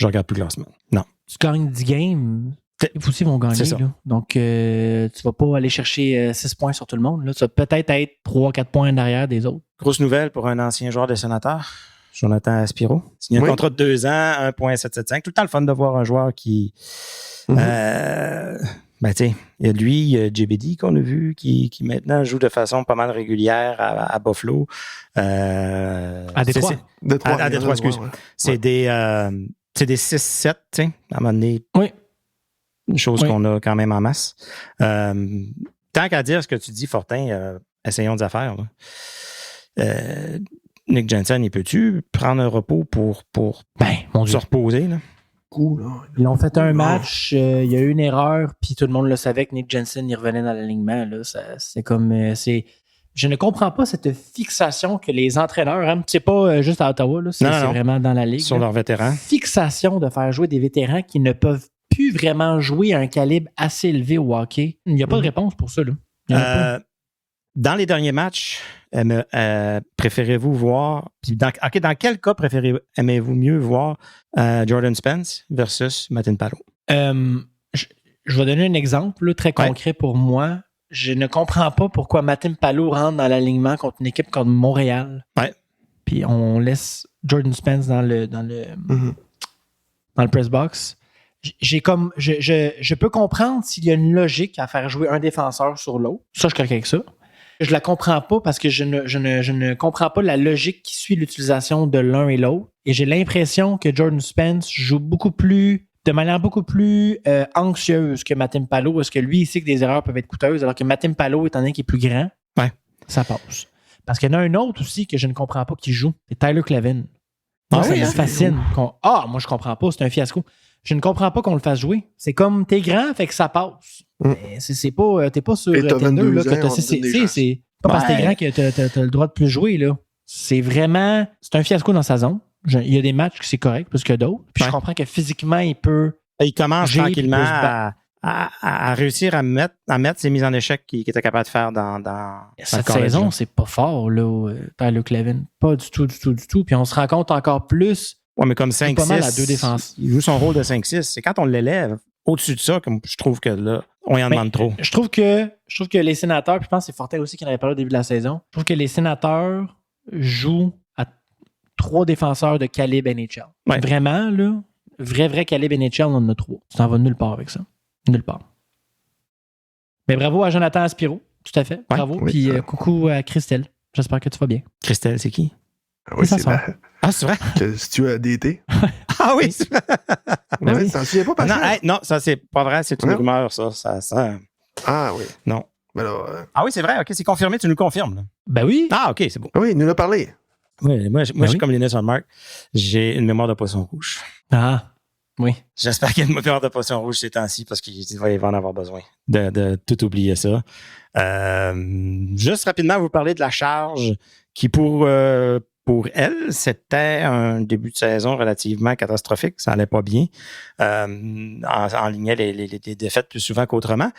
regarde plus le classement. Non. Tu gagnes 10 games... Les aussi vont gagner. Là. Donc, tu vas pas aller chercher 6 points sur tout le monde. Là. Tu vas peut-être être 3-4 points en arrière des autres. Grosse nouvelle pour un ancien joueur des Sénateurs, Jonathan Aspiro. Signé un contrat de 2 ans, 1,775. Tout le temps le fun de voir un joueur qui... ben, tu sais, il y a lui, il y a JBD qu'on a vu, qui maintenant joue de façon pas mal régulière à Buffalo. À Détroit. À Détroit, excuse. C'est des 6-7, tu sais, à un moment donné. Oui. Une chose qu'on a quand même en masse. Tant qu'à dire ce que tu dis, Fortin, essayons des affaires. Nick Jensen, il peut-tu prendre un repos pour se reposer? Là? Cool, là. Ils ont fait un match, il y a eu une erreur, puis tout le monde le savait que Nick Jensen il revenait dans l'alignement. Là. C'est comme... Je ne comprends pas cette fixation que les entraîneurs... Hein, c'est pas juste à Ottawa, là, c'est vraiment dans la ligue. Sur leurs vétérans. Fixation de faire jouer des vétérans qui ne peuvent plus vraiment jouer à un calibre assez élevé au hockey. Il n'y a pas de réponse pour ça. Là. Dans les derniers matchs, préférez-vous voir... Dans quel cas aimez-vous mieux voir Jordan Spence versus Martin Palot? Je vais donner un exemple là, très concret pour moi. Je ne comprends pas pourquoi Martin Palot rentre dans l'alignement contre une équipe comme Montréal. Puis on laisse Jordan Spence dans le press box. Je peux comprendre s'il y a une logique à faire jouer un défenseur sur l'autre. Ça, je crois avec ça. Je la comprends pas parce que je ne comprends pas la logique qui suit l'utilisation de l'un et l'autre. Et j'ai l'impression que Jordan Spence joue de manière beaucoup plus anxieuse que Martin Palot, parce que lui, il sait que des erreurs peuvent être coûteuses, alors que Martin Palot, étant donné qu'il est plus grand, ça passe. Parce qu'il y en a un autre aussi que je ne comprends pas qui joue, c'est Tyler Clevin. Moi, ça me fascine. Moi, je comprends pas, c'est un fiasco. Je ne comprends pas qu'on le fasse jouer. C'est comme, t'es grand, fait que ça passe. Mais c'est pas, t'es pas sur Tinder, là, que c'est pas parce que t'es grand que t'as le droit de plus jouer, là. C'est un fiasco dans sa zone. Il y a des matchs que c'est correct plus que d'autres. Puis je comprends que physiquement, il peut. Il commence tranquillement à réussir à mettre ces mises en échec qu'il était capable de faire dans Cette le college, saison, là. c'est pas fort, là, Tyler Clevin. Pas du tout. Puis on se rend compte encore plus. Ouais, mais comme pas mal à 5-6, deux défenses. il joue son rôle de 5-6. C'est quand on l'élève au-dessus de ça, comme je trouve que là, on y en demande trop. Je trouve que les sénateurs, puis je pense que c'est Fortel aussi qui en avait parlé au début de la saison, je trouve que les sénateurs jouent à 3 défenseurs de calibre NHL. Ouais. Vraiment, là, vrai calibre NHL, on en a 3. Tu t'en vas nulle part avec ça. Nulle part. Mais bravo à Jonathan Aspiro, tout à fait. Ouais, Bravo. oui. Puis coucou à Christelle. J'espère que tu vas bien. Christelle, c'est qui? Oui, ça c'est sort. Ah, c'est vrai? Si tu as d'été. Ah oui! c'est vrai. Ben oui. T'en souviens pas, Non, Pascal? non, ça, c'est pas vrai. C'est une Non. rumeur, ça. Ah oui. Non. Ben là, Ah oui, c'est vrai. OK, c'est confirmé. Tu nous le confirmes. Là. Ben oui. Ah, OK, c'est beau. oui, il nous l'a parlé. Oui, moi, je oui. suis comme Linus sur Mark. J'ai une mémoire de poisson rouge. Ah, oui. J'espère qu'il y a une mémoire de poisson rouge ces temps-ci parce qu'il va en avoir besoin de tout oublier ça. Juste rapidement, vous parler de la charge qui, pour elle, c'était un début de saison relativement catastrophique. Ça allait pas bien. Enlignait les défaites plus souvent qu'autrement.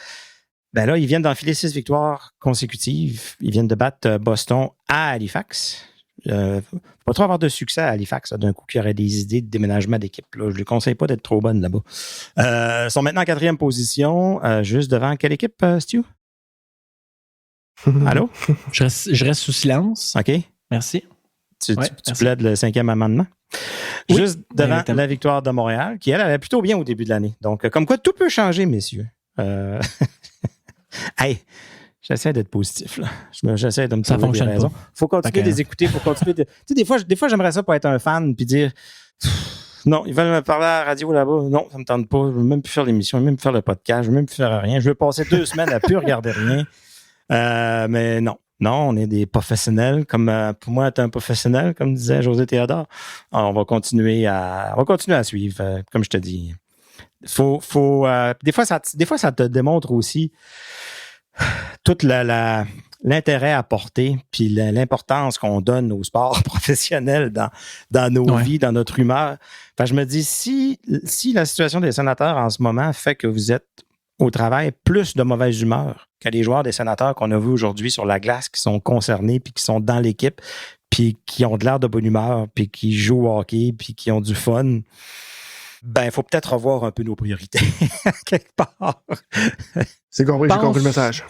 Ben là, ils viennent d'enfiler 6 victoires consécutives. Ils viennent de battre Boston à Halifax. Faut pas trop avoir de succès à Halifax, là, d'un coup, qui aurait des idées de déménagement d'équipe. Là. Je lui conseille pas d'être trop bonne là-bas. Ils sont maintenant en 4e position, juste devant quelle équipe, Stu? Allô? Je reste sous silence. OK. Merci. Tu merci. plaides le 5e amendement. Oui, Juste devant exactement. la victoire de Montréal, qui, elle, allait plutôt bien au début de l'année. Donc, comme quoi, tout peut changer, messieurs. Hey, j'essaie d'être positif, là. J'essaie de me Ça trouver des fonctionne raisons. pas. Faut continuer de les écouter, faut continuer de... Tu sais, des fois, j'aimerais ça pour être un fan puis dire non, ils veulent me parler à la radio là-bas. Non, ça me tente pas. Je veux même plus faire l'émission, je veux même plus faire le podcast, je veux même plus faire rien. Je veux passer 2 semaines à plus regarder rien. Mais non. Non, on est des professionnels. Comme pour moi, être un professionnel, comme disait José Théodore. Alors, on va continuer à suivre, comme je te dis. Des fois, ça te démontre aussi tout l'intérêt apporté puis l'importance qu'on donne au sport professionnel dans nos vies, dans notre humeur. Enfin, je me dis, si la situation des sénateurs en ce moment fait que vous êtes au travail plus de mauvaise humeur que les joueurs des sénateurs qu'on a vus aujourd'hui sur la glace qui sont concernés puis qui sont dans l'équipe puis qui ont de l'air de bonne humeur puis qui jouent au hockey puis qui ont du fun, ben, il faut peut-être revoir un peu nos priorités quelque part. C'est compris, j'ai compris le message.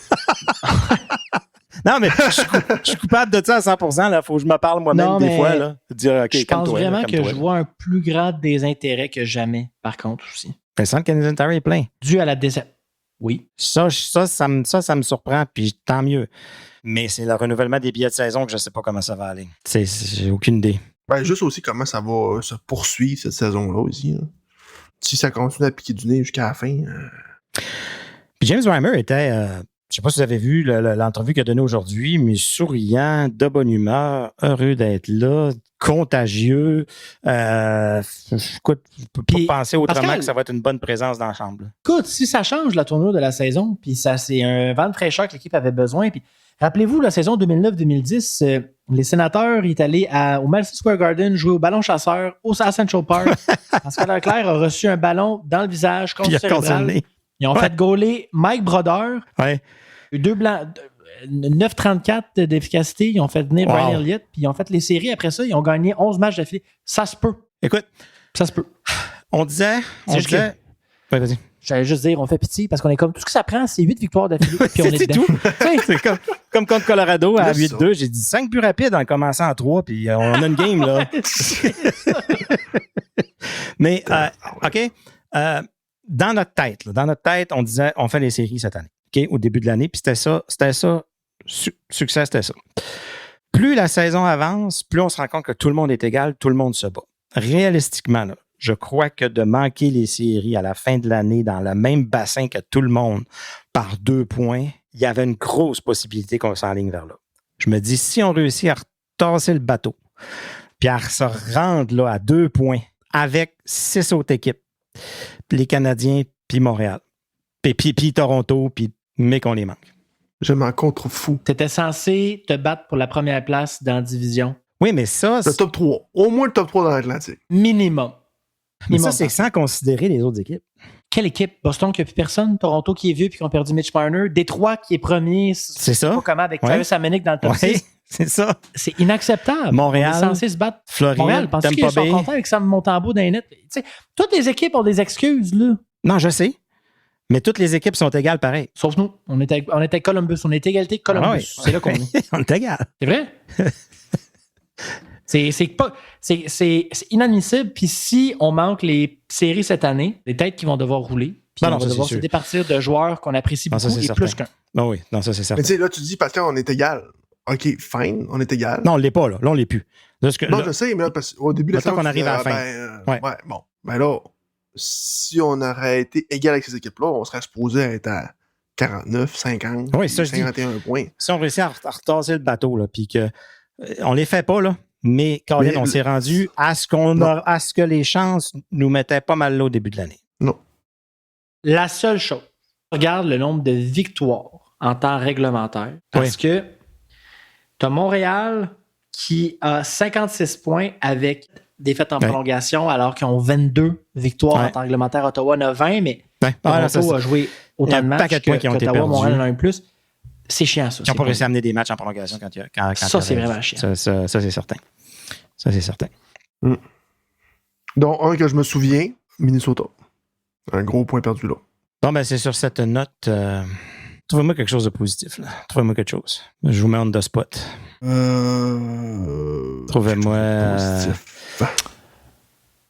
Non, mais je suis coupable de ça à 100%. Il faut que je me parle moi-même des fois. Là, dire, OK, je pense vraiment que calme-toi, je vois un plus grand désintérêt que jamais, par contre, aussi. Vincent, le Canadian Tire est plein. Dû à la déception. Oui. Ça me surprend, puis tant mieux. Mais c'est le renouvellement des billets de saison que je ne sais pas comment ça va aller. J'ai aucune idée. Ben, juste aussi comment ça va se poursuivre cette saison-là aussi. Hein. Si ça continue à piquer du nez jusqu'à la fin. Puis James Reimer était, je ne sais pas si vous avez vu l'entrevue qu'il a donnée aujourd'hui, mais souriant, de bonne humeur, heureux d'être là, contagieux. Écoute, je ne peux pas penser autrement Pascal, que ça va être une bonne présence dans la chambre. Là. Écoute, si ça change la tournure de la saison, puis ça, c'est un vent de fraîcheur que l'équipe avait besoin, puis rappelez-vous, la saison 2009-2010, les Sénateurs est allé au Madison Square Garden jouer au ballon chasseur à Central Park. Pascal Leclerc a reçu un ballon dans le visage contre Puis il a cérébral. concerné. Ils ont fait gauler Mike Brodeur. Ouais. 9,34 d'efficacité. Ils ont fait venir Brian Elliott. Puis ils ont fait les séries. Après ça, ils ont gagné 11 matchs d'affilée. Ça se peut. Écoute, ça se peut. On disait... Ouais, vas-y. J'allais juste dire, on fait pitié parce qu'on est comme tout ce que ça prend, c'est 8 victoires d'affilée. Puis on est dedans. Tout. C'est comme contre Colorado à 8-2. J'ai dit 5 buts rapides en commençant à 3, puis on a une game, là. Mais, OK. Dans notre tête, on disait, on fait les séries cette année, OK, au début de l'année, puis c'était ça. Succès, c'était ça. Plus la saison avance, plus on se rend compte que tout le monde est égal, tout le monde se bat. Réalistiquement, là, je crois que de manquer les séries à la fin de l'année dans le même bassin que tout le monde par 2 points, il y avait une grosse possibilité qu'on s'enligne vers là. Je me dis, si on réussit à retasser le bateau, puis à se rendre là à 2 points avec 6 autres équipes, les Canadiens, puis Montréal, puis Toronto, mais qu'on les manque. Je m'en contrefous. Tu étais censé te battre pour la première place dans la division. Oui, mais ça... Le top 3. Au moins le top 3 dans l'Atlantique. Minimum. Mais ça, c'est sans considérer les autres équipes. quelle équipe? Boston qui n'a plus personne, Toronto qui est vieux puis qui ont perdu Mitch Marner, Détroit qui est premier, C'est ça. pas comment avec Travis Hamonic dans le top 6. Oui, c'est ça. C'est inacceptable. Montréal, On est censé se battre. Floride, Montréal, penses-tu qu'ils Tampa sont Bay. contents avec Sam Montembeault dans les nets? Tu sais, toutes les équipes ont des excuses, là. Non, je sais. Mais toutes les équipes sont égales pareil. Sauf nous. On était avec Columbus. On est égalité Columbus. Ah oui. C'est là qu'on est. On est égales. C'est vrai? C'est inadmissible. Puis si on manque les séries cette année, les têtes qui vont devoir rouler, puis Non, on va ça, devoir c'est se sûr. départir de joueurs qu'on apprécie Non, ça, beaucoup c'est et certain. plus qu'un. Non, oui, non, ça, c'est certain. Mais tu sais, là, tu dis, Pascal, on est égal. OK, fine, on est égal. Non, on ne l'est pas, là. Là, on ne l'est plus. Parce que, Non, là, je sais, mais là, parce qu'au début de la Mettons saison, qu'on tu arrive à la disais, fin. ouais, bon. Ben là, si on aurait été égal avec ces équipes-là, on serait supposé être à 49, 50, Oui, ça, je dis. 51 points. si on réussit à retasser le bateau, là, puis que on les fait pas, là, mais Colin, Mais on s'est rendu à ce que les chances nous mettaient pas mal là au début de l'année. Non. La seule chose, regarde le nombre de victoires en temps réglementaire. Parce que tu as Montréal qui a 56 points avec défaite en prolongation, alors qu'ils ont 22 victoires en temps réglementaire. Ottawa en a 20, mais Toronto a joué autant de matchs qu'Ottawa. Montréal en a un plus. C'est chiant, ça. Ils n'ont pas réussi à amener des matchs en prolongation quand ça, c'est vraiment chiant. Ça, c'est certain. Ça, c'est certain. Donc, un que je me souviens, Minnesota. Un gros point perdu là. Bon, ben, c'est sur cette note. Trouvez-moi quelque chose de positif. Là. Trouvez-moi quelque chose. Je vous mets on the spot. Trouvez-moi.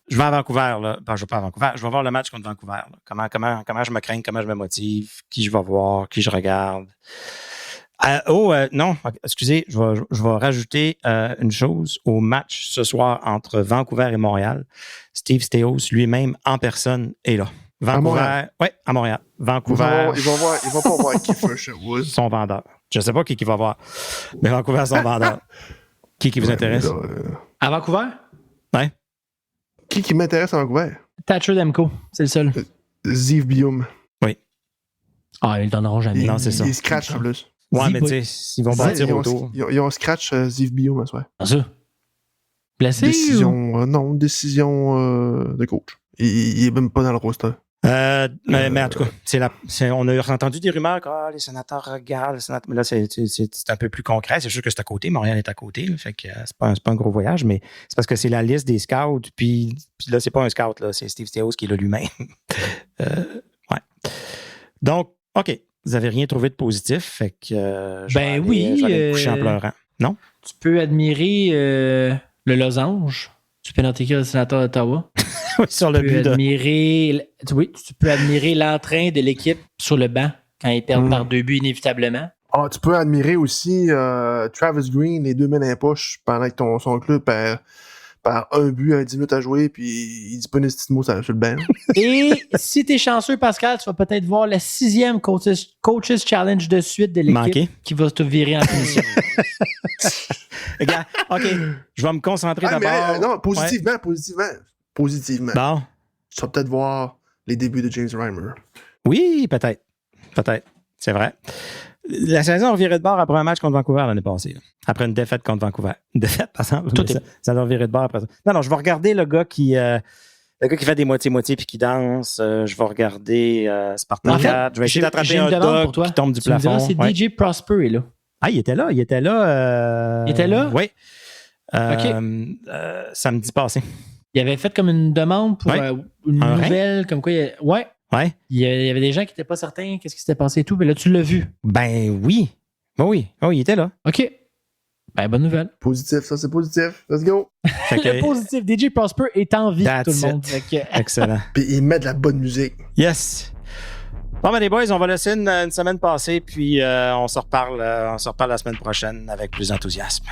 Je vais à Vancouver. Là. Ben, je vais pas à Vancouver. Je vais voir le match contre Vancouver. Là. Comment je me crains, comment je me motive, qui je vais voir, qui je regarde. Non, excusez, je vais rajouter une chose au match ce soir entre Vancouver et Montréal. Steve Stéos lui-même en personne est là. Vancouver, oui, à Montréal. Vancouver. Ils vont pas voir Kiefer Sherwood. Son vendeur. Je ne sais pas qui va voir, mais Vancouver, son vendeur. Qui vous intéresse? Là, À Vancouver? Ouais. Qui m'intéresse à Vancouver? Thatcher Demko, c'est le seul. Ziv Bium. Oui. Ah, ils ne donneront jamais. Non, c'est ça. Ils scratch en plus. Ouais, mais tu sais, ils vont bâtir autour. Ils ont scratch Ziv Bium à soir. Ah, ça? Blessé? Décision, non, décision de coach. Il est même pas dans le roster. Mais en tout cas, on a entendu des rumeurs que les sénateurs regardent. Mais là, c'est un peu plus concret. C'est sûr que c'est à côté. Montréal est à côté. Là, fait que c'est pas un gros voyage, mais c'est parce que c'est la liste des scouts. Puis là, c'est pas un scout. Là, c'est Steve Stéos qui est là lui-même. Ouais. Donc, OK. Vous n'avez rien trouvé de positif. Fait que je vais aller me coucher en pleurant. Non? Tu peux admirer le losange du penalty kill du sénateur d'Ottawa. Oui, sur le but. Tu peux admirer l'entrain de l'équipe sur le banc quand ils perdent par 2 buts inévitablement. Ah, tu peux admirer aussi Travis Green, les 2 mains dans les poches, pendant que son club perd un but à 10 minutes à jouer, puis il dit pas une petite mot sur le banc. Et si t'es chanceux, Pascal, tu vas peut-être voir le 6e Coaches Challenge de suite de l'équipe qui va te virer en punition. Regarde, OK, je vais me concentrer d'abord. Non, positivement. Bon. Tu vas peut-être voir les débuts de James Reimer. Oui, peut-être. C'est vrai. La saison a reviré de bord après un match contre Vancouver l'année passée. Là. Après une défaite contre Vancouver. Une défaite, par exemple. Ça a reviré de bord après ça. Non, je vais regarder le gars qui fait des moitiés-moitiés puis qui danse. Je vais regarder Spartan 4. Je vais essayer d'attraper un dog qui tombe du plafond. C'est DJ Prosper est là. Ah, il était là. Il était là? Oui. Samedi passé. Il avait fait comme une demande pour une nouvelle, comme quoi... Ouais. Il y avait des gens qui n'étaient pas certains qu'est-ce qui s'était passé et tout, mais là, tu l'as vu. Ben oui. Oui, il était là. OK. Ben, bonne nouvelle. Positif, ça, c'est positif. Let's go. Le positif, DJ Prosper est en vie, tout le monde. Excellent. Puis il met de la bonne musique. Yes. Bon, ben les boys, on va laisser une semaine passer, puis on se reparle la semaine prochaine avec plus d'enthousiasme.